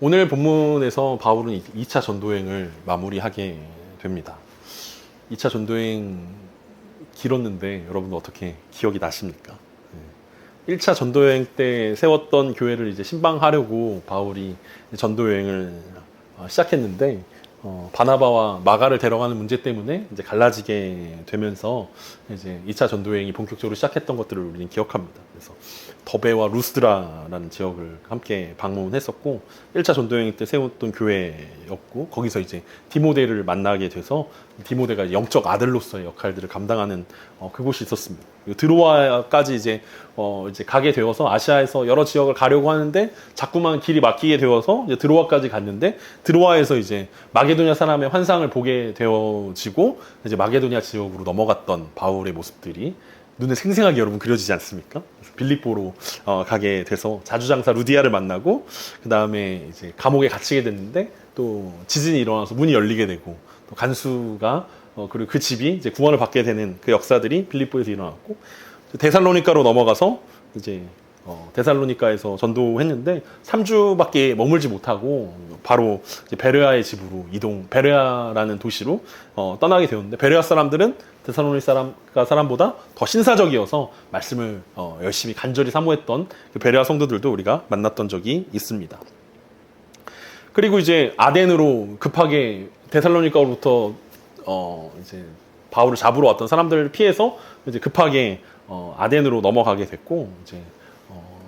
오늘 본문에서 바울은 2차 전도행을 마무리하게 됩니다. 2차 전도행 길었는데 여러분 어떻게 기억이 나십니까? 1차 전도여행 때 세웠던 교회를 이제 신방하려고 바울이 전도여행을 시작했는데 바나바와 마가를 데려가는 문제 때문에 이제 갈라지게 되면서 이제 2차 전도여행이 본격적으로 시작했던 것들을 우리는 기억합니다. 그래서 더베와 루스드라라는 지역을 함께 방문했었고 1차 전도여행 때 세웠던 교회였고 거기서 이제 디모데를 만나게 돼서 디모데가 영적 아들로서의 역할들을 감당하는 그곳이 있었습니다. 드로아까지 이제 가게 되어서 아시아에서 여러 지역을 가려고 하는데 자꾸만 길이 막히게 되어서 이제 드로아까지 갔는데 드로아에서 이제 마게도냐 사람의 환상을 보게 되어지고 이제 마게도냐 지역으로 넘어갔던 바울의 모습들이 눈에 생생하게 여러분 그려지지 않습니까? 빌립보로 가게 돼서 자주장사 루디아를 만나고 그 다음에 이제 감옥에 갇히게 됐는데 또 지진이 일어나서 문이 열리게 되고 또 간수가 그리고 그 집이 이제 구원을 받게 되는 그 역사들이 빌립보에서 일어났고 데살로니가로 넘어가서 이제 데살로니가에서 전도했는데 3주밖에 머물지 못하고 바로 이제 베레아의 집으로 베레아라는 도시로 떠나게 되었는데 베레아 사람들은 데살로니가 사람보다 더 신사적이어서 말씀을 열심히 간절히 사모했던 그 베레아 성도들도 우리가 만났던 적이 있습니다. 그리고 이제 아덴으로 급하게 데살로니가로부터 이제 바울을 잡으러 왔던 사람들을 피해서 이제 급하게 아덴으로 넘어가게 됐고 이제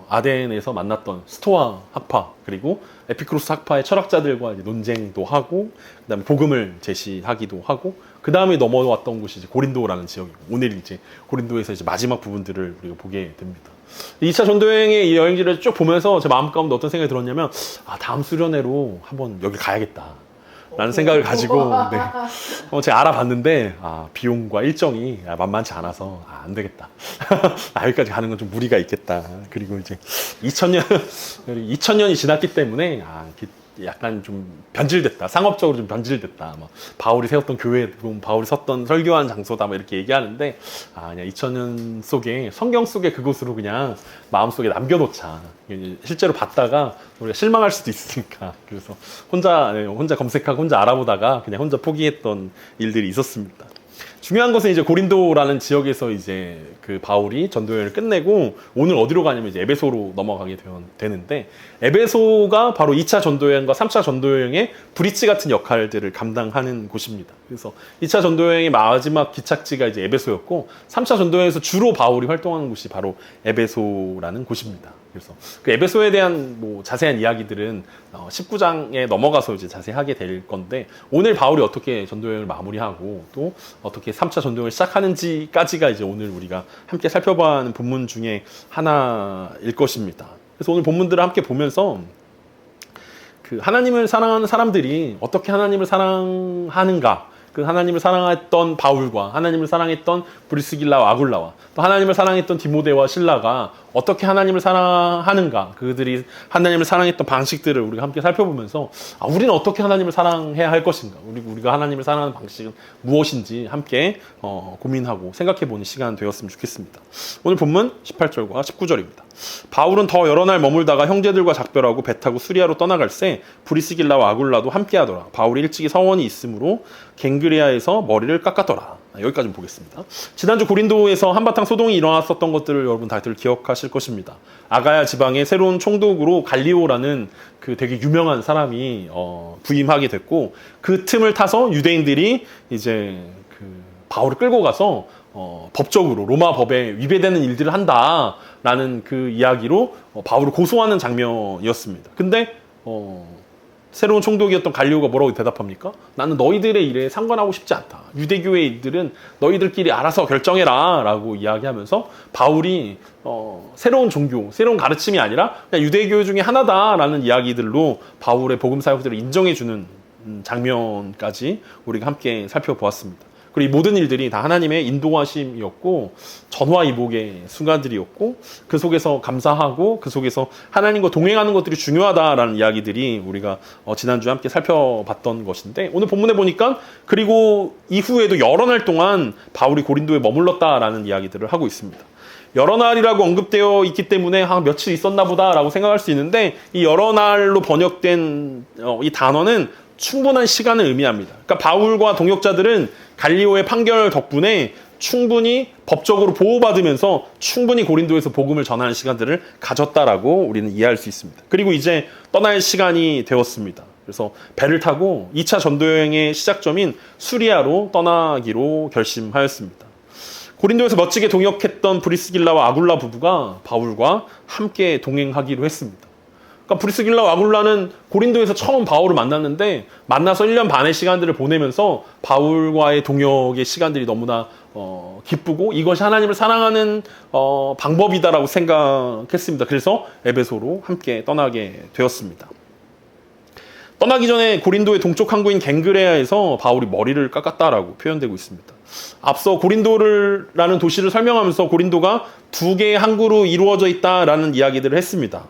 아덴에서 만났던 스토아 학파 그리고 에피크로스 학파의 철학자들과 이제 논쟁도 하고 그다음에 복음을 제시하기도 하고 그 다음에 넘어왔던 곳이 이제 고린도라는 지역이고 오늘 이제 고린도에서 이제 마지막 부분들을 우리가 보게 됩니다. 2차 전도여행의 이 여행지를 쭉 보면서 제 마음 가운데 어떤 생각이 들었냐면 다음 수련회로 한번 여기 가야겠다. 라는 생각을 가지고 제가 알아봤는데 비용과 일정이 만만치 않아서 안 되겠다. 여기까지 가는 건 좀 무리가 있겠다. 그리고 이제 2000년이 지났기 때문에 약간 좀 변질됐다. 상업적으로 좀 변질됐다. 바울이 세웠던 교회, 바울이 섰던 설교한 장소다. 이렇게 얘기하는데 그냥 2000년 속에 성경 속에 그곳으로 그냥 마음속에 남겨놓자. 실제로 봤다가 우리가 실망할 수도 있으니까. 그래서 혼자 검색하고 혼자 알아보다가 그냥 혼자 포기했던 일들이 있었습니다. 중요한 것은 이제 고린도라는 지역에서 이제 그 바울이 전도여행을 끝내고 오늘 어디로 가냐면 이제 에베소로 넘어가게 되는데 에베소가 바로 2차 전도여행과 3차 전도여행의 브릿지 같은 역할들을 감당하는 곳입니다. 그래서 2차 전도여행의 마지막 기착지가 이제 에베소였고 3차 전도여행에서 주로 바울이 활동하는 곳이 바로 에베소라는 곳입니다. 그래서 그 에베소에 대한 자세한 이야기들은 19장에 넘어가서 이제 자세히 하게 될 건데 오늘 바울이 어떻게 전도여행을 마무리하고 또 어떻게 3차 전도여행을 시작하는지까지가 이제 오늘 우리가 함께 살펴봐야 하는 본문 중에 하나일 것입니다. 그래서 오늘 본문들을 함께 보면서 그 하나님을 사랑하는 사람들이 어떻게 하나님을 사랑하는가 그 하나님을 사랑했던 바울과 하나님을 사랑했던 브리스길라와 아굴라와 또 하나님을 사랑했던 디모데와 실라가 어떻게 하나님을 사랑하는가 그들이 하나님을 사랑했던 방식들을 우리가 함께 살펴보면서 우리는 어떻게 하나님을 사랑해야 할 것인가 우리가 하나님을 사랑하는 방식은 무엇인지 함께 고민하고 생각해보는 시간 되었으면 좋겠습니다. 오늘 본문 18절과 19절입니다. 바울은 더 여러 날 머물다가 형제들과 작별하고 배 타고 수리아로 떠나갈새 브리스길라와 아굴라도 함께하더라. 바울이 일찍이 서원이 있으므로 갱그레아에서 머리를 깎았더라. 여기까지 보겠습니다. 지난주 고린도에서 한바탕 소동이 일어났었던 것들을 여러분 다들 기억하실 것입니다. 아가야 지방의 새로운 총독으로 갈리오라는 그 되게 유명한 사람이 부임하게 됐고 그 틈을 타서 유대인들이 이제 그 바울을 끌고 가서 법적으로 로마 법에 위배되는 일들을 한다라는 그 이야기로 바울을 고소하는 장면이었습니다. 근데 새로운 총독이었던 갈리오가 뭐라고 대답합니까? 나는 너희들의 일에 상관하고 싶지 않다. 유대교의 일들은 너희들끼리 알아서 결정해라 라고 이야기하면서 바울이 새로운 종교, 새로운 가르침이 아니라 그냥 유대교 중에 하나다라는 이야기들로 바울의 복음 사역들을 인정해주는 장면까지 우리가 함께 살펴보았습니다. 그리고 이 모든 일들이 다 하나님의 인도하심이었고 전화위복의 순간들이었고 그 속에서 감사하고 그 속에서 하나님과 동행하는 것들이 중요하다라는 이야기들이 우리가 지난주에 함께 살펴봤던 것인데 오늘 본문에 보니까 그리고 이후에도 여러 날 동안 바울이 고린도에 머물렀다라는 이야기들을 하고 있습니다. 여러 날이라고 언급되어 있기 때문에 한 며칠 있었나 보다라고 생각할 수 있는데 이 여러 날로 번역된 이 단어는 충분한 시간을 의미합니다. 그러니까 바울과 동역자들은 갈리오의 판결 덕분에 충분히 법적으로 보호받으면서 충분히 고린도에서 복음을 전하는 시간들을 가졌다라고 우리는 이해할 수 있습니다. 그리고 이제 떠날 시간이 되었습니다. 그래서 배를 타고 2차 전도여행의 시작점인 수리아로 떠나기로 결심하였습니다. 고린도에서 멋지게 동역했던 브리스길라와 아굴라 부부가 바울과 함께 동행하기로 했습니다. 그러니까 브리스길라와 아굴라는 고린도에서 처음 바울을 만났는데 만나서 1년 반의 시간들을 보내면서 바울과의 동역의 시간들이 너무나 기쁘고 이것이 하나님을 사랑하는 방법이다라고 생각했습니다. 그래서 에베소로 함께 떠나게 되었습니다. 떠나기 전에 고린도의 동쪽 항구인 갱그레아에서 바울이 머리를 깎았다라고 표현되고 있습니다. 앞서 고린도라는 도시를 설명하면서 고린도가 두 개의 항구로 이루어져 있다라는 이야기들을 했습니다.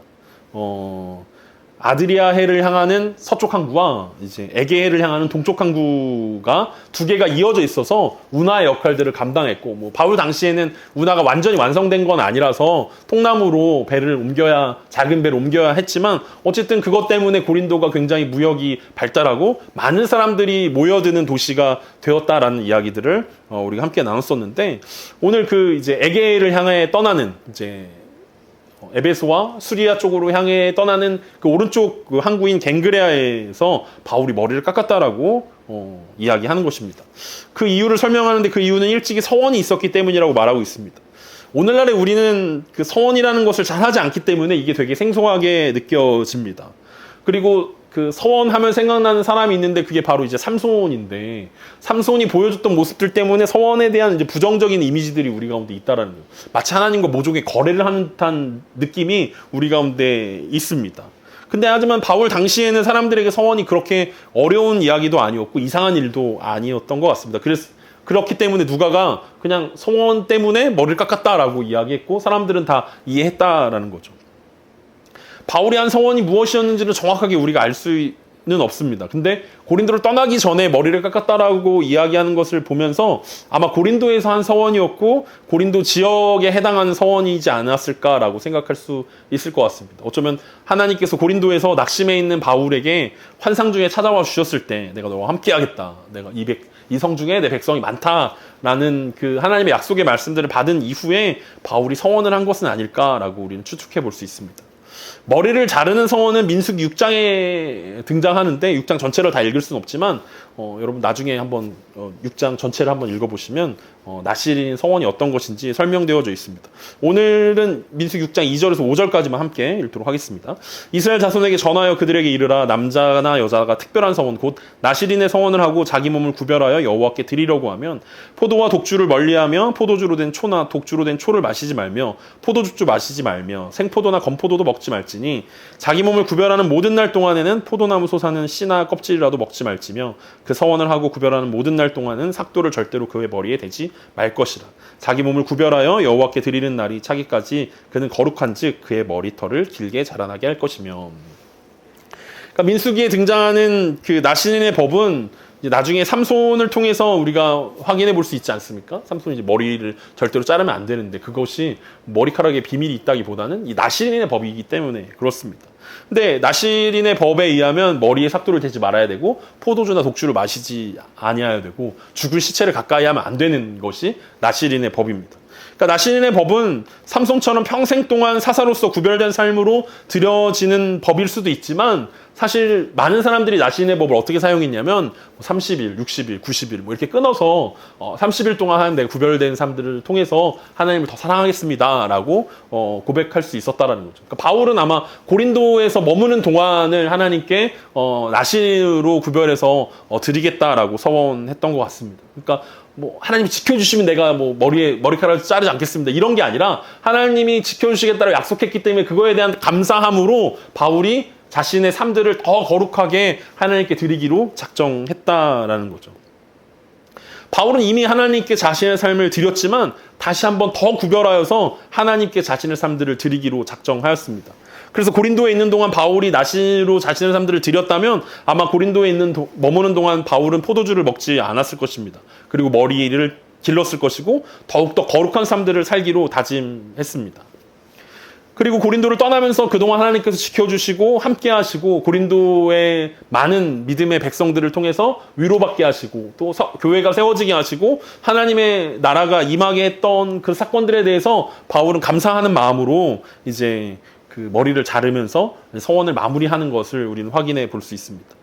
아드리아해를 향하는 서쪽 항구와 이제 에게해를 향하는 동쪽 항구가 두 개가 이어져 있어서 운하의 역할들을 감당했고, 뭐 바울 당시에는 운하가 완전히 완성된 건 아니라서 통나무로 작은 배를 옮겨야 했지만 어쨌든 그것 때문에 고린도가 굉장히 무역이 발달하고 많은 사람들이 모여드는 도시가 되었다라는 이야기들을 우리가 함께 나눴었는데, 오늘 그 이제 에게해를 향해 떠나는 이제 에베소와 수리아 쪽으로 향해 떠나는 그 오른쪽 그 항구인 갱그레아에서 바울이 머리를 깎았다라고 이야기하는 것입니다. 그 이유를 설명하는데 그 이유는 일찍이 서원이 있었기 때문이라고 말하고 있습니다. 오늘날에 우리는 그 서원이라는 것을 잘 하지 않기 때문에 이게 되게 생소하게 느껴집니다. 그리고 그 서원하면 생각나는 사람이 있는데 그게 바로 이제 삼손인데, 삼손이 보여줬던 모습들 때문에 서원에 대한 이제 부정적인 이미지들이 우리 가운데 있다라는 거예요. 마치 하나님과 모종의 거래를 하는 듯한 느낌이 우리 가운데 있습니다. 근데 하지만 바울 당시에는 사람들에게 서원이 그렇게 어려운 이야기도 아니었고 이상한 일도 아니었던 것 같습니다. 그렇기 때문에 누가가 그냥 서원 때문에 머리를 깎았다라고 이야기했고 사람들은 다 이해했다라는 거죠. 바울이 한 서원이 무엇이었는지를 정확하게 우리가 알 수는 없습니다. 근데 고린도를 떠나기 전에 머리를 깎았다라고 이야기하는 것을 보면서 아마 고린도에서 한 서원이었고 고린도 지역에 해당하는 서원이지 않았을까라고 생각할 수 있을 것 같습니다. 어쩌면 하나님께서 고린도에서 낙심해 있는 바울에게 환상 중에 찾아와 주셨을 때 내가 너와 함께 하겠다. 내가 이 성 중에 내 백성이 많다라는 그 하나님의 약속의 말씀들을 받은 이후에 바울이 서원을 한 것은 아닐까라고 우리는 추측해 볼 수 있습니다. 머리를 자르는 서원은 민수기 6장에 등장하는데 6장 전체를 다 읽을 수는 없지만 여러분 나중에 한번 6장 전체를 한번 읽어보시면 나실인 서원이 어떤 것인지 설명되어져 있습니다. 오늘은 민수기 6장 2절에서 5절까지만 함께 읽도록 하겠습니다. 이스라엘 자손에게 전하여 그들에게 이르라. 남자나 여자가 특별한 서원 곧 나실인의 서원을 하고 자기 몸을 구별하여 여호와께 드리려고 하면 포도와 독주를 멀리하며 포도주로 된 초나 독주로 된 초를 마시지 말며 포도주주 마시지 말며 생포도나 건포도도 먹지 말지니 자기 몸을 구별하는 모든 날 동안에는 포도나무 솟아는 씨나 껍질이라도 먹지 말지며 그 서원을 하고 구별하는 모든 날 동안은 삭도를 절대로 그의 머리에 대지 말 것이라. 자기 몸을 구별하여 여호와께 드리는 날이 차기까지 그는 거룩한즉 그의 머리털을 길게 자라나게 할 것이며. 그러니까 민수기에 등장하는 그 나실인의 법은 나중에 삼손을 통해서 우리가 확인해 볼 수 있지 않습니까? 삼손이 이제 머리를 절대로 자르면 안 되는데 그것이 머리카락에 비밀이 있다기보다는 이 나실인의 법이기 때문에 그렇습니다. 근데 나실인의 법에 의하면 머리에 삭도를 대지 말아야 되고 포도주나 독주를 마시지 아니해야 되고 죽을 시체를 가까이 하면 안 되는 것이 나실인의 법입니다. 그러니까 나실인의 법은 삼손처럼 평생 동안 사사로서 구별된 삶으로 드려지는 법일 수도 있지만 사실 많은 사람들이 나실인의 법을 어떻게 사용했냐면 30일, 60일, 90일 뭐 이렇게 끊어서 30일 동안 하는 내가 구별된 삶들을 통해서 하나님을 더 사랑하겠습니다라고 고백할 수 있었다라는 거죠. 그러니까 바울은 아마 고린도에서 머무는 동안을 하나님께 나실로 구별해서 드리겠다라고 서원했던 것 같습니다. 그러니까 뭐 하나님이 지켜주시면 내가 뭐 머리카락을 자르지 않겠습니다. 이런 게 아니라 하나님이 지켜주시겠다고 약속했기 때문에 그거에 대한 감사함으로 바울이 자신의 삶들을 더 거룩하게 하나님께 드리기로 작정했다라는 거죠. 바울은 이미 하나님께 자신의 삶을 드렸지만 다시 한번 더 구별하여서 하나님께 자신의 삶들을 드리기로 작정하였습니다. 그래서 고린도에 있는 동안 바울이 나실로 자신의 삶들을 드렸다면 아마 고린도에 머무는 동안 바울은 포도주를 먹지 않았을 것입니다. 그리고 머리를 길렀을 것이고 더욱더 거룩한 삶들을 살기로 다짐했습니다. 그리고 고린도를 떠나면서 그동안 하나님께서 지켜주시고 함께 하시고 고린도의 많은 믿음의 백성들을 통해서 위로받게 하시고 또 교회가 세워지게 하시고 하나님의 나라가 임하게 했던 그 사건들에 대해서 바울은 감사하는 마음으로 이제 그 머리를 자르면서 서원을 마무리하는 것을 우리는 확인해 볼 수 있습니다.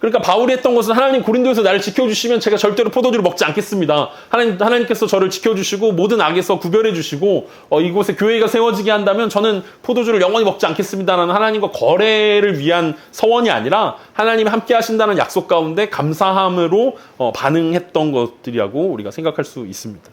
그러니까 바울이 했던 것은 하나님 고린도에서 나를 지켜주시면 제가 절대로 포도주를 먹지 않겠습니다. 하나님께서 저를 지켜주시고 모든 악에서 구별해 주시고 이곳에 교회가 세워지게 한다면 저는 포도주를 영원히 먹지 않겠습니다라는 하나님과 거래를 위한 서원이 아니라 하나님이 함께 하신다는 약속 가운데 감사함으로 반응했던 것들이라고 우리가 생각할 수 있습니다.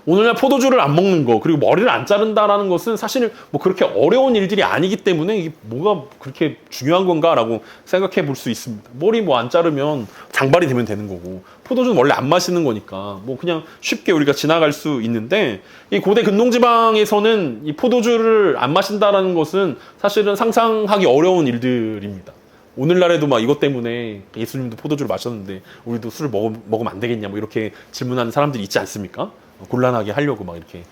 오늘날 포도주를 안 먹는 거 그리고 머리를 안 자른다라는 것은 사실 뭐 그렇게 어려운 일들이 아니기 때문에 이게 뭐가 그렇게 중요한 건가라고 생각해 볼 수 있습니다. 머리 뭐 안 자르면 장발이 되면 되는 거고 포도주는 원래 안 마시는 거니까 뭐 그냥 쉽게 우리가 지나갈 수 있는데 이 고대 근동지방에서는 이 포도주를 안 마신다라는 것은 사실은 상상하기 어려운 일들입니다. 오늘날에도 막 이것 때문에 예수님도 포도주를 마셨는데 우리도 술을 먹으면 안 되겠냐 뭐 이렇게 질문하는 사람들이 있지 않습니까? 곤란하게 하려고 막 이렇게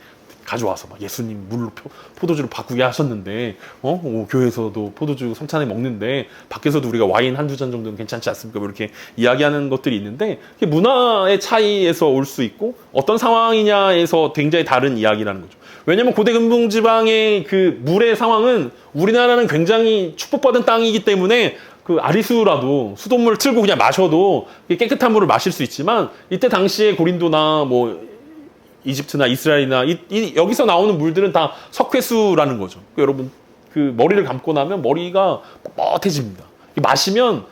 가져와서 막 예수님 물로 포도주를 바꾸게 하셨는데 교회에서도 포도주 성찬에 먹는데 밖에서도 우리가 와인 한두 잔 정도는 괜찮지 않습니까? 뭐 이렇게 이야기하는 것들이 있는데 문화의 차이에서 올 수 있고 어떤 상황이냐에서 굉장히 다른 이야기라는 거죠. 왜냐하면 고대 근동지방의 그 물의 상황은 우리나라는 굉장히 축복받은 땅이기 때문에 그 아리수라도 수돗물을 틀고 그냥 마셔도 깨끗한 물을 마실 수 있지만 이때 당시에 고린도나 뭐 이집트나 이스라엘이나 여기서 나오는 물들은 다 석회수라는 거죠. 여러분 그 머리를 감고 나면 머리가 뻣뻣해집니다. 마시면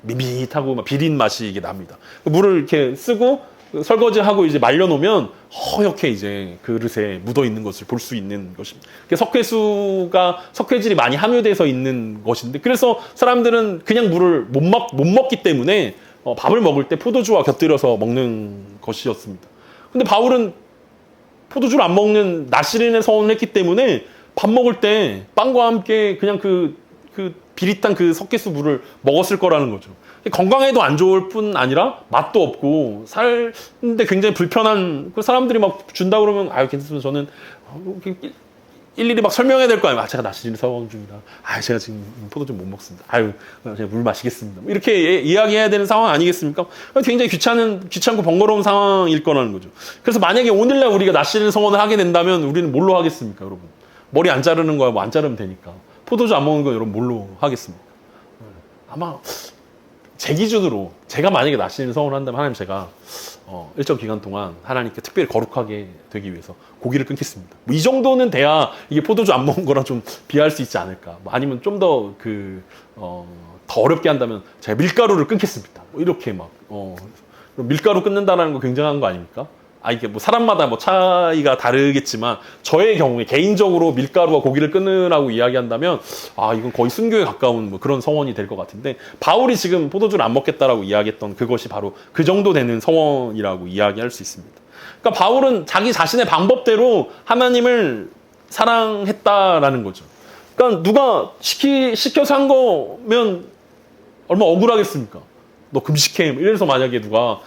밋밋하고 막 비린 맛이 이게 납니다. 물을 이렇게 쓰고 설거지하고 이제 말려놓으면 허옇게 이제 그릇에 묻어 있는 것을 볼 수 있는 것입니다. 석회수가 석회질이 많이 함유돼서 있는 것인데 그래서 사람들은 그냥 물을 못 먹기 때문에 밥을 먹을 때 포도주와 곁들여서 먹는 것이었습니다. 근데 바울은 포도주를 안 먹는 나시린의 서원을 했기 때문에 밥 먹을 때 빵과 함께 그냥 그 비릿한 그 석회수 물을 먹었을 거라는 거죠. 건강에도 안 좋을 뿐 아니라 맛도 없고 살는데 굉장히 불편한 그 사람들이 막 준다 그러면 아유 괜찮습니다. 저는 일일이 막 설명해야 될 거 아니에요. 제가 나시린 서원 중이라. 제가 지금 포도주 못 먹습니다. 제가 물 마시겠습니다. 이렇게 이야기해야 되는 상황 아니겠습니까? 굉장히 귀찮고 번거로운 상황일 거라는 거죠. 그래서 만약에 오늘날 우리가 나시린 서원을 하게 된다면 우리는 뭘로 하겠습니까, 여러분? 머리 안 자르는 거야, 뭐 안 자르면 되니까. 포도주 안 먹는 거 여러분 뭘로 하겠습니까? 아마 제 기준으로 제가 만약에 나시린 서원을 한다면 하나님 제가 일정 기간 동안 하나님께 특별히 거룩하게 되기 위해서 고기를 끊겠습니다. 뭐 이 정도는 돼야 이게 포도주 안 먹은 거랑 좀 비할 수 있지 않을까. 뭐 아니면 좀 더 더 어렵게 한다면 제가 밀가루를 끊겠습니다. 뭐 이렇게 막 밀가루 끊는다라는 거 굉장한 거 아닙니까? 이게 뭐 사람마다 뭐 차이가 다르겠지만 저의 경우에 개인적으로 밀가루와 고기를 끊으라고 이야기한다면 이건 거의 순교에 가까운 뭐 그런 서원이 될 것 같은데 바울이 지금 포도주를 안 먹겠다라고 이야기했던 그것이 바로 그 정도 되는 서원이라고 이야기할 수 있습니다. 그러니까 바울은 자기 자신의 방법대로 하나님을 사랑했다라는 거죠. 그러니까 누가 시켜서 한 거면 얼마나 억울하겠습니까? 너 금식해. 이래서 만약에 누가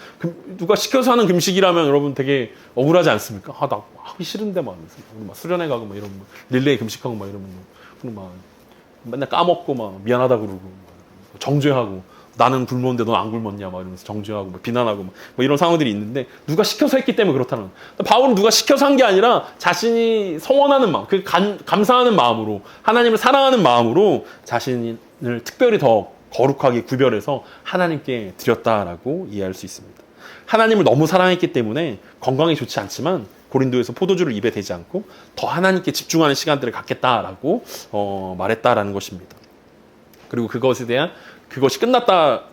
시켜서 하는 금식이라면 여러분 되게 억울하지 않습니까? 나 하기 싫은데 막 수련회 가고 막 이러면 릴레이 금식하고 막 이러면 막 맨날 까먹고 막 미안하다 그러고 정죄하고 나는 굶었는데 넌 안 굶었냐 막 이러면서 정죄하고 막 비난하고 뭐 이런 상황들이 있는데 누가 시켜서 했기 때문에 그렇다는 거예요. 바울은 누가 시켜서 한 게 아니라 자신이 서원하는 마음, 감사하는 마음으로 하나님을 사랑하는 마음으로 자신을 특별히 더 거룩하게 구별해서 하나님께 드렸다라고 이해할 수 있습니다. 하나님을 너무 사랑했기 때문에 건강에 좋지 않지만 고린도에서 포도주를 입에 대지 않고 더 하나님께 집중하는 시간들을 갖겠다라고 말했다라는 것입니다. 그리고 그것이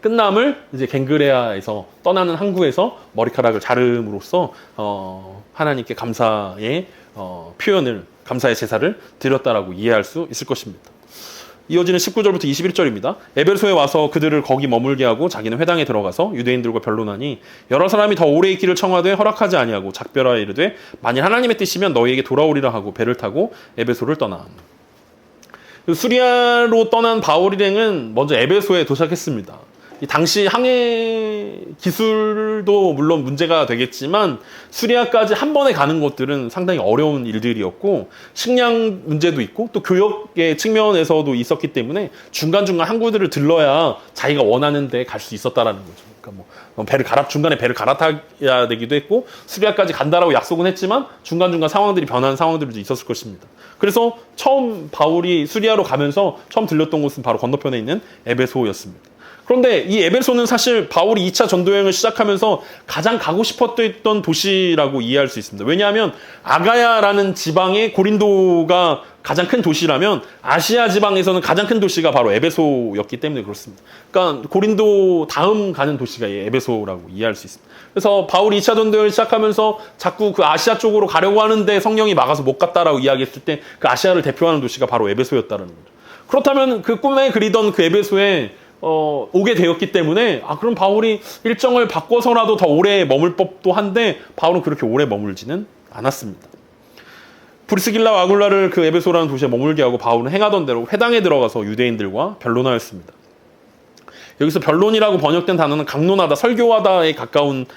끝남을 이제 갱그레아에서 떠나는 항구에서 머리카락을 자름으로써 하나님께 감사의 표현을 감사의 제사를 드렸다라고 이해할 수 있을 것입니다. 이어지는 19절부터 21절입니다. 에베소에 와서 그들을 거기 머물게 하고 자기는 회당에 들어가서 유대인들과 변론하니 여러 사람이 더 오래 있기를 청하되 허락하지 아니하고 작별하여 이르되 만일 하나님의 뜻이면 너희에게 돌아오리라 하고 배를 타고 에베소를 떠나. 수리아로 떠난 바울 일행은 먼저 에베소에 도착했습니다. 이 당시 항해 기술도 물론 문제가 되겠지만 수리아까지 한 번에 가는 것들은 상당히 어려운 일들이었고 식량 문제도 있고 또 교역의 측면에서도 있었기 때문에 중간중간 항구들을 들러야 자기가 원하는 데 갈 수 있었다라는 거죠. 그러니까 뭐 중간에 배를 갈아타야 되기도 했고 수리아까지 간다라고 약속은 했지만 중간중간 상황들이 변하는 상황들도 있었을 것입니다. 그래서 처음 바울이 수리아로 가면서 처음 들렸던 곳은 바로 건너편에 있는 에베소였습니다. 그런데 이 에베소는 사실 바울이 2차 전도여행을 시작하면서 가장 가고 싶었던 도시라고 이해할 수 있습니다. 왜냐하면 아가야라는 지방의 고린도가 가장 큰 도시라면 아시아 지방에서는 가장 큰 도시가 바로 에베소였기 때문에 그렇습니다. 그러니까 고린도 다음 가는 도시가 에베소라고 이해할 수 있습니다. 그래서 바울이 2차 전도여행을 시작하면서 자꾸 그 아시아 쪽으로 가려고 하는데 성령이 막아서 못 갔다라고 이야기했을 때 그 아시아를 대표하는 도시가 바로 에베소였다는 거죠. 그렇다면 그 꿈에 그리던 그 에베소에 오게 되었기 때문에 그럼 바울이 일정을 바꿔서라도 더 오래 머물 법도 한데 바울은 그렇게 오래 머물지는 않았습니다. 브리스길라와 아굴라를 그 에베소라는 도시에 머물게 하고 바울은 행하던 대로 회당에 들어가서 유대인들과 변론하였습니다. 여기서 변론이라고 번역된 단어는 강론하다, 설교하다에 가까운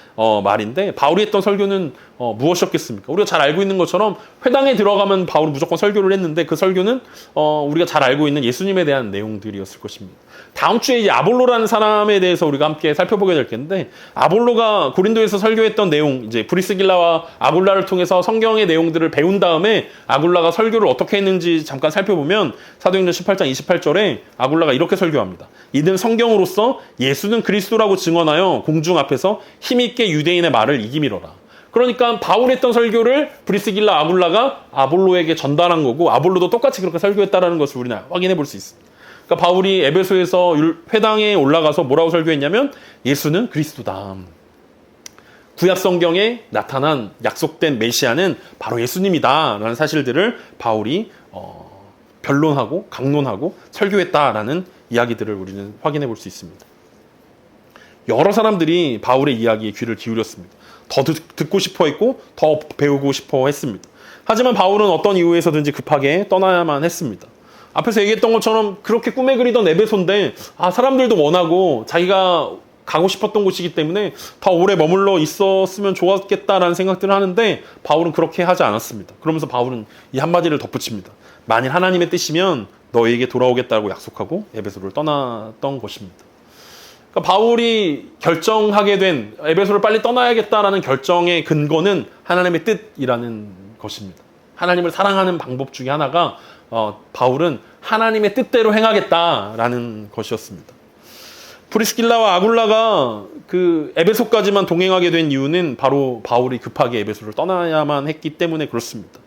말인데 바울이 했던 설교는 무엇이었겠습니까? 우리가 잘 알고 있는 것처럼 회당에 들어가면 바울은 무조건 설교를 했는데 그 설교는 우리가 잘 알고 있는 예수님에 대한 내용들이었을 것입니다. 다음 주에 이제 아볼로라는 사람에 대해서 우리가 함께 살펴보게 될 텐데 아볼로가 고린도에서 설교했던 내용, 이제 브리스길라와 아굴라를 통해서 성경의 내용들을 배운 다음에 아굴라가 설교를 어떻게 했는지 잠깐 살펴보면 사도행전 18장 28절에 아굴라가 이렇게 설교합니다. 이는 성경으로서 예수는 그리스도라고 증언하여 공중 앞에서 힘있게 유대인의 말을 이기미러라. 그러니까 바울이 했던 설교를 브리스길라 아굴라가 아볼로에게 전달한 거고 아볼로도 똑같이 그렇게 설교했다라는 것을 우리는 확인해 볼 수 있습니다. 그러니까 바울이 에베소에서 회당에 올라가서 뭐라고 설교했냐면 예수는 그리스도다. 구약 성경에 나타난 약속된 메시아는 바로 예수님이다 라는 사실들을 바울이 변론하고 강론하고 설교했다라는 이야기들을 우리는 확인해 볼 수 있습니다. 여러 사람들이 바울의 이야기에 귀를 기울였습니다. 더 듣고 싶어 했고 더 배우고 싶어 했습니다. 하지만 바울은 어떤 이유에서든지 급하게 떠나야만 했습니다. 앞에서 얘기했던 것처럼 그렇게 꿈에 그리던 에베소인데 사람들도 원하고 자기가 가고 싶었던 곳이기 때문에 더 오래 머물러 있었으면 좋았겠다라는 생각들을 하는데 바울은 그렇게 하지 않았습니다. 그러면서 바울은 이 한마디를 덧붙입니다. 만일 하나님의 뜻이면 너에게 돌아오겠다고 약속하고 에베소를 떠났던 것입니다. 그러니까 바울이 결정하게 된 에베소를 빨리 떠나야겠다라는 결정의 근거는 하나님의 뜻이라는 것입니다. 하나님을 사랑하는 방법 중에 하나가 바울은 하나님의 뜻대로 행하겠다라는 것이었습니다. 브리스길라와 아굴라가 그 에베소까지만 동행하게 된 이유는 바로 바울이 급하게 에베소를 떠나야만 했기 때문에 그렇습니다.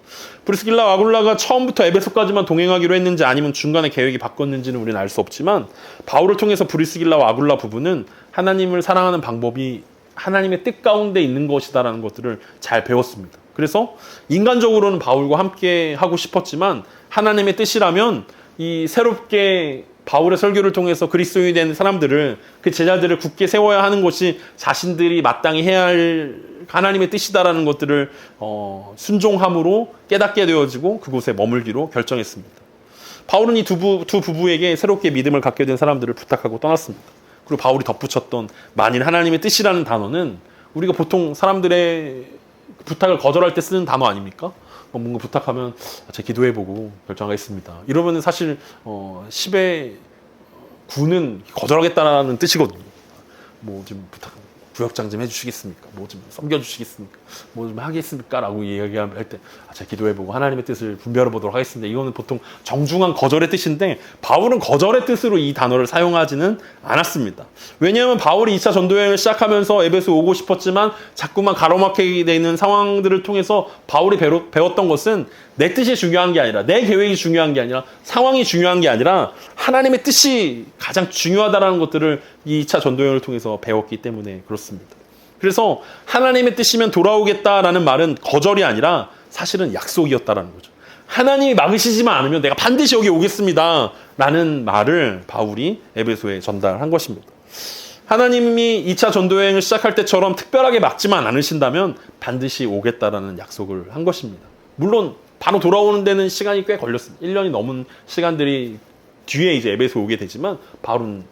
브리스길라와 아굴라가 처음부터 에베소까지만 동행하기로 했는지 아니면 중간에 계획이 바뀌었는지는 우리는 알 수 없지만 바울을 통해서 브리스길라와 아굴라 부부는 하나님을 사랑하는 방법이 하나님의 뜻 가운데 있는 것이다라는 것들을 잘 배웠습니다. 그래서 인간적으로는 바울과 함께 하고 싶었지만 하나님의 뜻이라면 이 새롭게 바울의 설교를 통해서 그리스도인이 된 사람들을 그 제자들을 굳게 세워야 하는 것이 자신들이 마땅히 해야 할 하나님의 뜻이다라는 것들을 순종함으로 깨닫게 되어지고 그곳에 머물기로 결정했습니다. 바울은 이 두 부부에게 새롭게 믿음을 갖게 된 사람들을 부탁하고 떠났습니다. 그리고 바울이 덧붙였던 만일 하나님의 뜻이라는 단어는 우리가 보통 사람들의 부탁을 거절할 때 쓰는 단어 아닙니까? 뭔가 부탁하면 제가 기도해보고 결정하겠습니다. 이러면 사실 10의 9는 거절하겠다는 뜻이거든요. 뭐 좀 구역장 좀 해주시겠습니까? 뭐 좀 섬겨주시겠습니까? 뭐 좀 하겠습니까? 라고 이야기할 때 제가 기도해보고 하나님의 뜻을 분별해보도록 하겠습니다. 이거는 보통 정중한 거절의 뜻인데 바울은 거절의 뜻으로 이 단어를 사용하지는 않았습니다. 왜냐하면 바울이 2차 전도여행을 시작하면서 에베소 오고 싶었지만 자꾸만 가로막히게 되는 상황들을 통해서 바울이 배웠던 것은 내 뜻이 중요한 게 아니라 내 계획이 중요한 게 아니라 상황이 중요한 게 아니라 하나님의 뜻이 가장 중요하다는 것들을 이 2차 전도여행을 통해서 배웠기 때문에 그렇습니다. 그래서 하나님의 뜻이면 돌아오겠다라는 말은 거절이 아니라 사실은 약속이었다라는 거죠. 하나님이 막으시지만 않으면 내가 반드시 여기 오겠습니다 라는 말을 바울이 에베소에 전달한 것입니다. 하나님이 2차 전도여행을 시작할 때처럼 특별하게 막지만 않으신다면 반드시 오겠다라는 약속을 한 것입니다. 물론 바로 돌아오는 데는 시간이 꽤 걸렸습니다. 1년이 넘은 시간들이 뒤에 이제 에베소 오게 되지만 바울은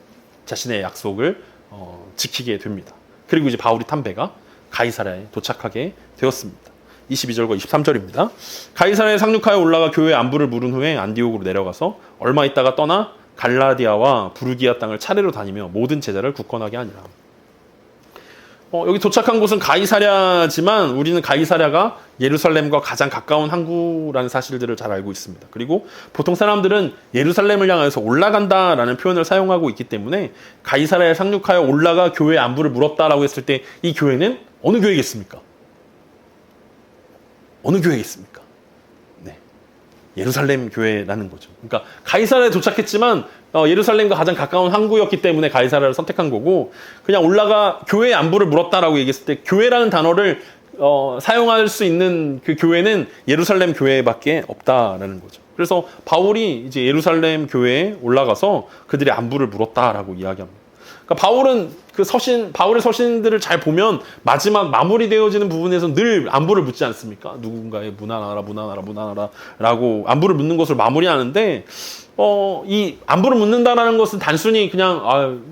자신의 약속을 지키게 됩니다. 그리고 이제 바울이 탄 배가 가이사랴에 도착하게 되었습니다. 22절과 23절입니다. 가이사랴에 상륙하여 올라가 교회 안부를 물은 후에 안디옥으로 내려가서 얼마 있다가 떠나 갈라디아와 부르기아 땅을 차례로 다니며 모든 제자를 굳건하게 하니라. 여기 도착한 곳은 가이사랴지만 우리는 가이사랴가 예루살렘과 가장 가까운 항구라는 사실들을 잘 알고 있습니다. 그리고 보통 사람들은 예루살렘을 향해서 올라간다라는 표현을 사용하고 있기 때문에 가이사랴에 상륙하여 올라가 교회 안부를 물었다라고 했을 때 이 교회는 어느 교회겠습니까? 어느 교회겠습니까? 네, 예루살렘 교회라는 거죠. 그러니까 가이사랴에 도착했지만 예루살렘과 가장 가까운 항구였기 때문에 가이사랴를 선택한 거고, 그냥 올라가 교회의 안부를 물었다라고 얘기했을 때 교회라는 단어를 사용할 수 있는 그 교회는 예루살렘 교회밖에 없다라는 거죠. 그래서 바울이 이제 예루살렘 교회에 올라가서 그들의 안부를 물었다라고 이야기합니다. 그러니까 바울의 서신들을 잘 보면 마지막 마무리되어지는 부분에서 늘 안부를 묻지 않습니까? 누군가의 무난하라 라고 안부를 묻는 것을 마무리하는데, 이 안부를 묻는다라는 것은 단순히 그냥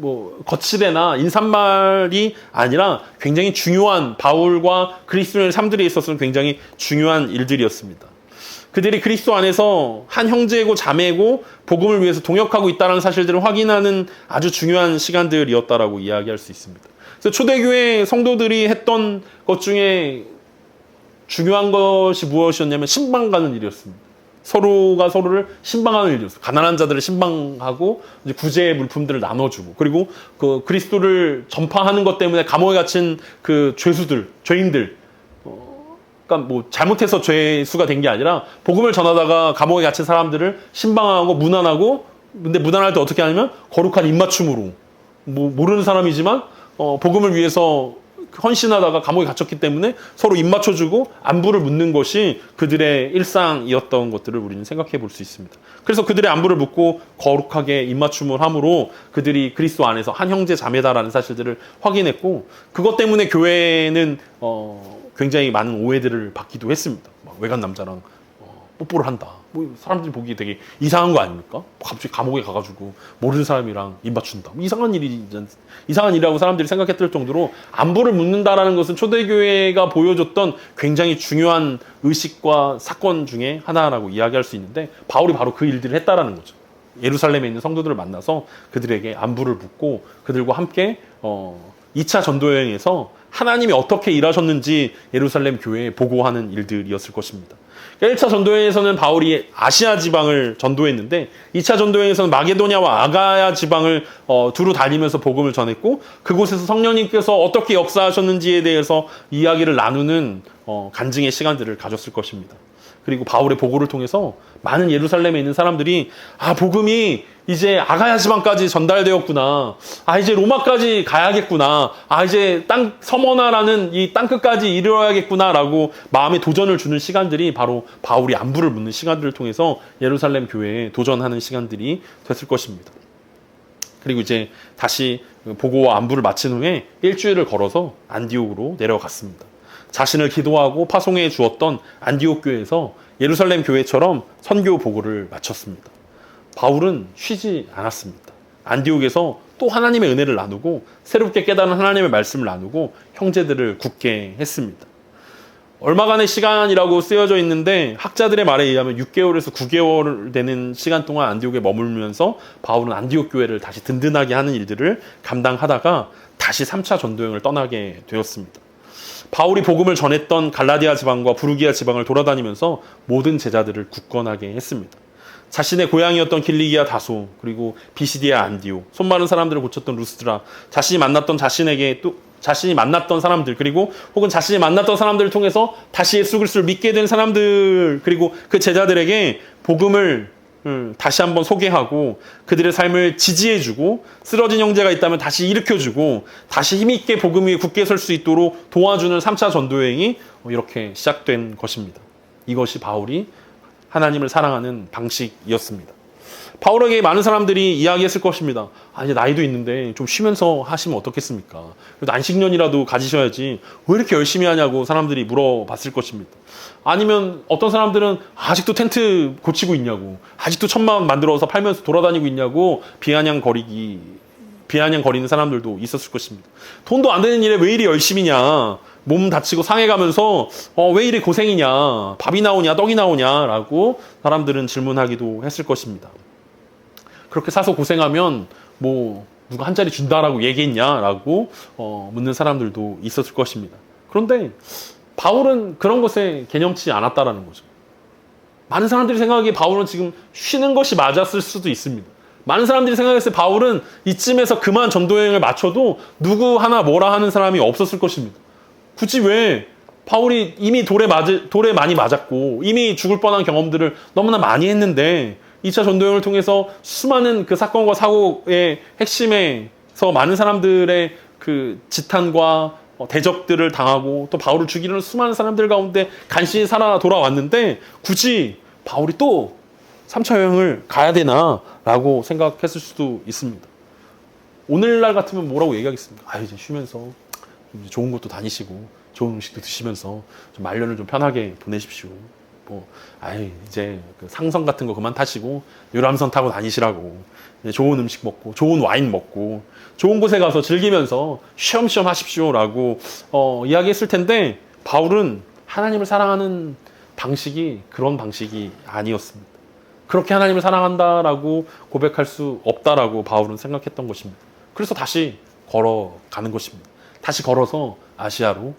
거칠애나 인사말이 아니라 굉장히 중요한, 바울과 그리스도인의 삶들에 있어서는 굉장히 중요한 일들이었습니다. 그들이 그리스도 안에서 한 형제고 자매고 복음을 위해서 동역하고 있다는 사실들을 확인하는 아주 중요한 시간들이었다라고 이야기할 수 있습니다. 그래서 초대교회 성도들이 했던 것 중에 중요한 것이 무엇이었냐면 신방가는 일이었습니다. 서로가 서로를 신방하는 일이었어요. 가난한 자들을 신방하고 이제 구제의 물품들을 나눠주고, 그리고 그 그리스도를 전파하는 것 때문에 감옥에 갇힌 그 죄인들, 그러니까 뭐 잘못해서 죄수가 된 게 아니라 복음을 전하다가 감옥에 갇힌 사람들을 신방하고 무난하고, 근데 무난할 때 어떻게 하냐면 거룩한 입맞춤으로, 뭐 모르는 사람이지만 복음을 위해서 헌신하다가 감옥에 갇혔기 때문에 서로 입맞춰주고 안부를 묻는 것이 그들의 일상이었던 것들을 우리는 생각해 볼 수 있습니다. 그래서 그들의 안부를 묻고 거룩하게 입맞춤을 함으로 그들이 그리스도 안에서 한 형제 자매다라는 사실들을 확인했고, 그것 때문에 교회는 굉장히 많은 오해들을 받기도 했습니다. 막 외간 남자랑 뽀뽀를 한다. 뭐 사람들이 보기 되게 이상한 거 아닙니까? 갑자기 감옥에 가가지고 모르는 사람이랑 입 맞춘다. 이상한 일이라고 사람들이 생각했을 정도로 안부를 묻는다라는 것은 초대교회가 보여줬던 굉장히 중요한 의식과 사건 중에 하나라고 이야기할 수 있는데, 바울이 바로 그 일들을 했다라는 거죠. 예루살렘에 있는 성도들을 만나서 그들에게 안부를 묻고 그들과 함께 2차 전도여행에서 하나님이 어떻게 일하셨는지 예루살렘 교회에 보고하는 일들이었을 것입니다. 1차 전도여행에서는 바울이 아시아 지방을 전도했는데 2차 전도여행에서는 마게도냐와 아가야 지방을 두루 다니면서 복음을 전했고, 그곳에서 성령님께서 어떻게 역사하셨는지에 대해서 이야기를 나누는 간증의 시간들을 가졌을 것입니다. 그리고 바울의 보고를 통해서 많은 예루살렘에 있는 사람들이 복음이 이제 아가야 지방까지 전달되었구나. 이제 로마까지 가야겠구나. 이제 서머나라는 이 땅끝까지 이르러야겠구나라고 마음에 도전을 주는 시간들이 바로 바울이 안부를 묻는 시간들을 통해서 예루살렘 교회에 도전하는 시간들이 됐을 것입니다. 그리고 이제 다시 보고와 안부를 마친 후에 일주일을 걸어서 안디옥으로 내려갔습니다. 자신을 기도하고 파송해 주었던 안디옥 교회에서 예루살렘 교회처럼 선교 보고를 마쳤습니다. 바울은 쉬지 않았습니다. 안디옥에서 또 하나님의 은혜를 나누고 새롭게 깨달은 하나님의 말씀을 나누고 형제들을 굳게 했습니다. 얼마간의 시간이라고 쓰여져 있는데 학자들의 말에 의하면 6개월에서 9개월 되는 시간 동안 안디옥에 머물면서 바울은 안디옥 교회를 다시 든든하게 하는 일들을 감당하다가 다시 3차 전도여행을 떠나게 되었습니다. 바울이 복음을 전했던 갈라디아 지방과 부르기아 지방을 돌아다니면서 모든 제자들을 굳건하게 했습니다. 자신의 고향이었던 길리기아 다소, 그리고 비시디아 안디오, 손 마른 사람들을 고쳤던 루스드라, 자신이 만났던 사람들, 그리고 혹은 자신이 만났던 사람들을 통해서 다시 예수 그리스도를 믿게 된 사람들, 그리고 그 제자들에게 복음을 다시 한번 소개하고 그들의 삶을 지지해주고, 쓰러진 형제가 있다면 다시 일으켜주고 다시 힘있게 복음 위에 굳게 설 수 있도록 도와주는 3차 전도여행이 이렇게 시작된 것입니다. 이것이 바울이 하나님을 사랑하는 방식이었습니다. 바울에게 많은 사람들이 이야기했을 것입니다. 이제 나이도 있는데 좀 쉬면서 하시면 어떻겠습니까? 그래도 안식년이라도 가지셔야지 왜 이렇게 열심히 하냐고 사람들이 물어봤을 것입니다. 아니면 어떤 사람들은 아직도 텐트 고치고 있냐고, 아직도 천막 만들어서 팔면서 돌아다니고 있냐고 비아냥거리기 비아냥거리는 사람들도 있었을 것입니다. 돈도 안 되는 일에 왜 이리 열심히냐, 몸 다치고 상해가면서 왜 이리 고생이냐, 밥이 나오냐 떡이 나오냐라고 사람들은 질문하기도 했을 것입니다. 그렇게 사서 고생하면 뭐 누가 한 자리 준다라고 얘기했냐라고 묻는 사람들도 있었을 것입니다. 그런데 바울은 그런 것에 개념치 않았다라는 거죠. 많은 사람들이 생각하기에 바울은 지금 쉬는 것이 맞았을 수도 있습니다. 많은 사람들이 생각했을 때 바울은 이쯤에서 그만 전도 여행을 마쳐도 누구 하나 뭐라 하는 사람이 없었을 것입니다. 굳이 왜 바울이 이미 돌에 많이 맞았고 이미 죽을 뻔한 경험들을 너무나 많이 했는데 2차 전도여행을 통해서 수많은 그 사건과 사고의 핵심에서 많은 사람들의 그 지탄과 대적들을 당하고 또 바울을 죽이려는 수많은 사람들 가운데 간신히 살아 돌아왔는데 굳이 바울이 또 3차 여행을 가야 되나 라고 생각했을 수도 있습니다. 오늘날 같으면 뭐라고 얘기하겠습니까? 이제 쉬면서 좀 좋은 곳도 다니시고 좋은 음식도 드시면서 좀 말년을 좀 편하게 보내십시오. 이제 그 상선 같은 거 그만 타시고 유람선 타고 다니시라고, 좋은 음식 먹고 좋은 와인 먹고 좋은 곳에 가서 즐기면서 쉬엄쉬엄 하십시오라고 이야기했을 텐데 바울은 하나님을 사랑하는 방식이 그런 방식이 아니었습니다. 그렇게 하나님을 사랑한다라고 고백할 수 없다라고 바울은 생각했던 것입니다. 그래서 다시 걸어가는 것입니다. 다시 걸어서 아시아로,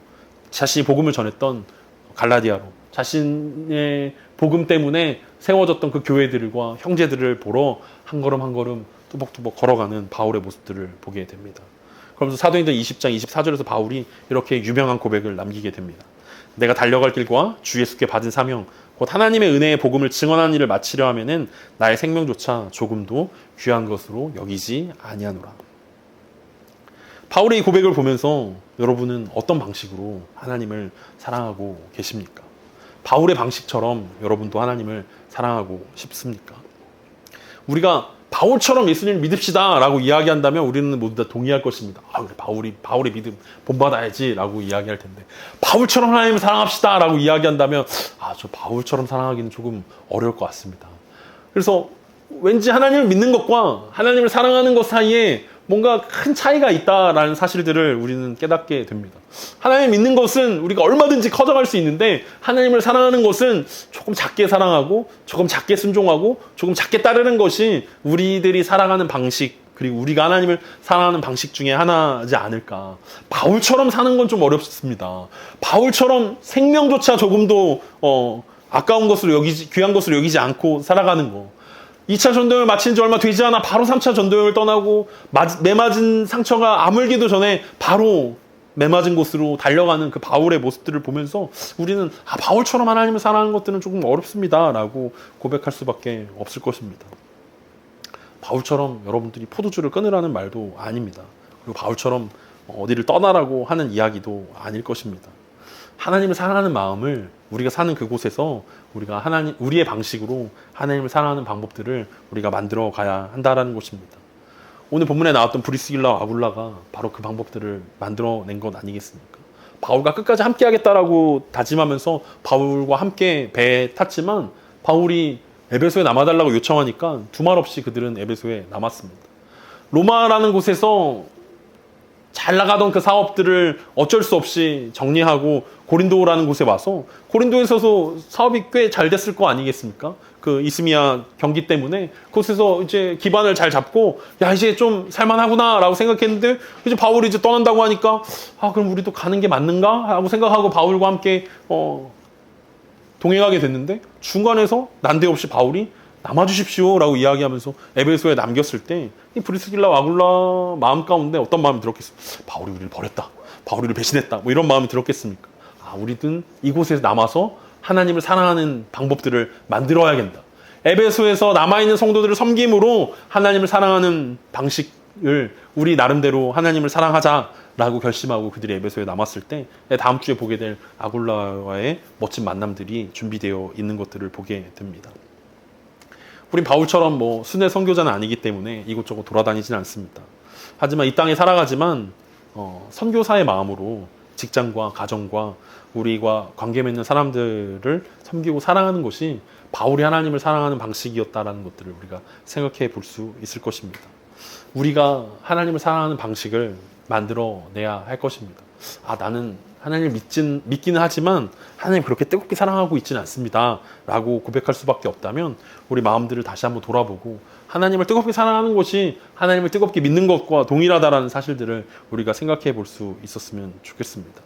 자신이 복음을 전했던 갈라디아로, 자신의 복음 때문에 세워졌던 그 교회들과 형제들을 보러 한 걸음 한 걸음 뚜벅뚜벅 걸어가는 바울의 모습들을 보게 됩니다. 그러면서 사도행전 20장 24절에서 바울이 이렇게 유명한 고백을 남기게 됩니다. 내가 달려갈 길과 주 예수께 받은 사명, 곧 하나님의 은혜의 복음을 증언하는 일을 마치려 하면은 나의 생명조차 조금도 귀한 것으로 여기지 아니하노라. 바울의 이 고백을 보면서 여러분은 어떤 방식으로 하나님을 사랑하고 계십니까? 바울의 방식처럼 여러분도 하나님을 사랑하고 싶습니까? 우리가 바울처럼 예수님을 믿읍시다 라고 이야기한다면 우리는 모두 다 동의할 것입니다. 그래, 바울의 믿음 본받아야지 라고 이야기할 텐데, 바울처럼 하나님을 사랑합시다 라고 이야기한다면 저 바울처럼 사랑하기는 조금 어려울 것 같습니다. 그래서 왠지 하나님을 믿는 것과 하나님을 사랑하는 것 사이에 뭔가 큰 차이가 있다라는 사실들을 우리는 깨닫게 됩니다. 하나님을 믿는 것은 우리가 얼마든지 커져갈 수 있는데, 하나님을 사랑하는 것은 조금 작게 사랑하고 조금 작게 순종하고 조금 작게 따르는 것이 우리들이 살아가는 방식, 그리고 우리가 하나님을 사랑하는 방식 중에 하나지 않을까. 바울처럼 사는 건 좀 어렵습니다. 바울처럼 생명조차 조금도 아까운 것으로 귀한 것으로 여기지 않고 살아가는 거. 2차 전도여행을 마친 지 얼마 되지 않아 바로 3차 전도여행을 떠나고 매맞은 상처가 아물기도 전에 바로 매맞은 곳으로 달려가는 그 바울의 모습들을 보면서 우리는 바울처럼 하나님을 사랑하는 것들은 조금 어렵습니다 라고 고백할 수밖에 없을 것입니다. 바울처럼 여러분들이 포도주를 끊으라는 말도 아닙니다. 그리고 바울처럼 어디를 떠나라고 하는 이야기도 아닐 것입니다. 하나님을 사랑하는 마음을 우리가 사는 그곳에서 우리가 우리의 방식으로 하나님을 사랑하는 방법들을 우리가 만들어 가야 한다라는 것입니다. 오늘 본문에 나왔던 브리스길라와 아굴라가 바로 그 방법들을 만들어낸 것 아니겠습니까? 바울과 끝까지 함께 하겠다라고 다짐하면서 바울과 함께 배에 탔지만 바울이 에베소에 남아달라고 요청하니까 두말 없이 그들은 에베소에 남았습니다. 로마라는 곳에서 잘 나가던 그 사업들을 어쩔 수 없이 정리하고 고린도라는 곳에 와서, 고린도에서도 사업이 꽤 잘 됐을 거 아니겠습니까? 그 이스미야 경기 때문에 그곳에서 이제 기반을 잘 잡고 이제 좀 살만하구나 라고 생각했는데, 이제 바울이 이제 떠난다고 하니까 그럼 우리도 가는 게 맞는가 하고 생각하고 바울과 함께 동행하게 됐는데, 중간에서 난데없이 바울이 남아주십시오 라고 이야기하면서 에베소에 남겼을 때 이 브리스길라와 아굴라 마음 가운데 어떤 마음이 들었겠어요? 바울이 우리를 버렸다, 바울이 우리를 배신했다, 뭐 이런 마음이 들었겠습니까? 우리는 이곳에 남아서 하나님을 사랑하는 방법들을 만들어야겠다. 에베소에서 남아있는 성도들을 섬김으로 하나님을 사랑하는 방식을 우리 나름대로 하나님을 사랑하자라고 결심하고 그들이 에베소에 남았을 때 다음 주에 보게 될 아굴라와의 멋진 만남들이 준비되어 있는 것들을 보게 됩니다. 우린 바울처럼 순회 선교자는 아니기 때문에 이곳저곳 돌아다니지는 않습니다. 하지만 이 땅에 살아가지만 선교사의 마음으로 직장과 가정과 우리와 관계 맺는 사람들을 섬기고 사랑하는 것이 바울이 하나님을 사랑하는 방식이었다라는 것들을 우리가 생각해 볼 수 있을 것입니다. 우리가 하나님을 사랑하는 방식을 만들어내야 할 것입니다. 나는 하나님을 믿기는 하지만 하나님 그렇게 뜨겁게 사랑하고 있지는 않습니다 라고 고백할 수밖에 없다면 우리 마음들을 다시 한번 돌아보고 하나님을 뜨겁게 사랑하는 것이 하나님을 뜨겁게 믿는 것과 동일하다라는 사실들을 우리가 생각해 볼 수 있었으면 좋겠습니다.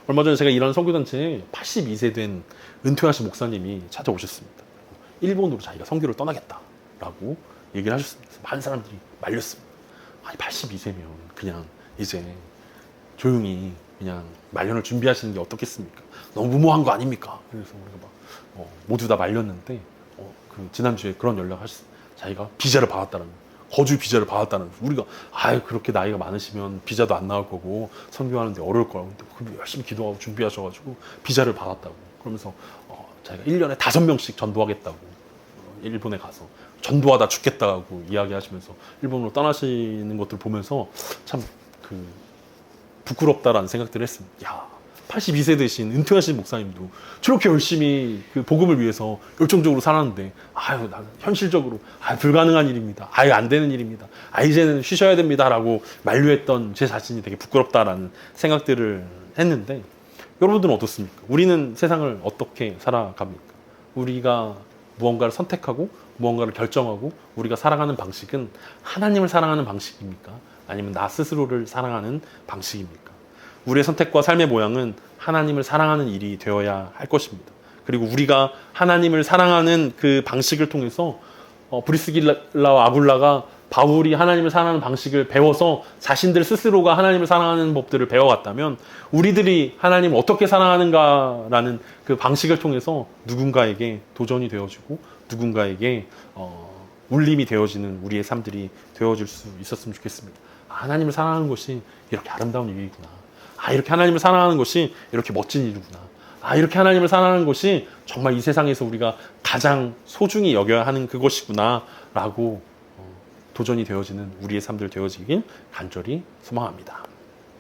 얼마 전에 제가 이런 선교단체에 82세 된 은퇴하신 목사님이 찾아오셨습니다. 일본으로 자기가 선교를 떠나겠다라고 얘기를 하셨습니다. 많은 사람들이 말렸습니다. 아니 82세면 그냥 이제 조용히 그냥 말년을 준비하시는 게 어떻겠습니까? 너무 무모한 거 아닙니까? 그래서 우리가 막 모두 다 말렸는데 그 지난주에 그런 연락을 하셨어요. 자기가 비자를 받았다는 거주 비자를 받았다는 우리가 그렇게 나이가 많으시면 비자도 안 나올 거고 선교하는데 어려울 거라고 근데 열심히 기도하고 준비하셔가지고 비자를 받았다고 그러면서 자기가 1년에 5명씩 전도하겠다고 일본에 가서 전도하다 죽겠다고 이야기하시면서 일본으로 떠나시는 것들 보면서 참 부끄럽다라는 생각들을 했습니다. 야, 82세 되신 은퇴하신 목사님도 저렇게 열심히 그 복음을 위해서 열정적으로 살았는데 나는 현실적으로 불가능한 일입니다. 안 되는 일입니다. 이제는 쉬셔야 됩니다라고 만류했던 제 자신이 되게 부끄럽다라는 생각들을 했는데 여러분들은 어떻습니까? 우리는 세상을 어떻게 살아갑니까? 우리가 무언가를 선택하고 무언가를 결정하고 우리가 살아가는 방식은 하나님을 사랑하는 방식입니까? 아니면 나 스스로를 사랑하는 방식입니까? 우리의 선택과 삶의 모양은 하나님을 사랑하는 일이 되어야 할 것입니다. 그리고 우리가 하나님을 사랑하는 그 방식을 통해서 브리스길라와 아굴라가 바울이 하나님을 사랑하는 방식을 배워서 자신들 스스로가 하나님을 사랑하는 법들을 배워갔다면 우리들이 하나님을 어떻게 사랑하는가라는 그 방식을 통해서 누군가에게 도전이 되어지고 누군가에게 울림이 되어지는 우리의 삶들이 되어질 수 있었으면 좋겠습니다. 하나님을 사랑하는 것이 이렇게 아름다운 일이구나. 이렇게 하나님을 사랑하는 것이 이렇게 멋진 일이구나. 이렇게 하나님을 사랑하는 것이 정말 이 세상에서 우리가 가장 소중히 여겨야 하는 그것이구나 라고 도전이 되어지는 우리의 삶들 되어지길 간절히 소망합니다.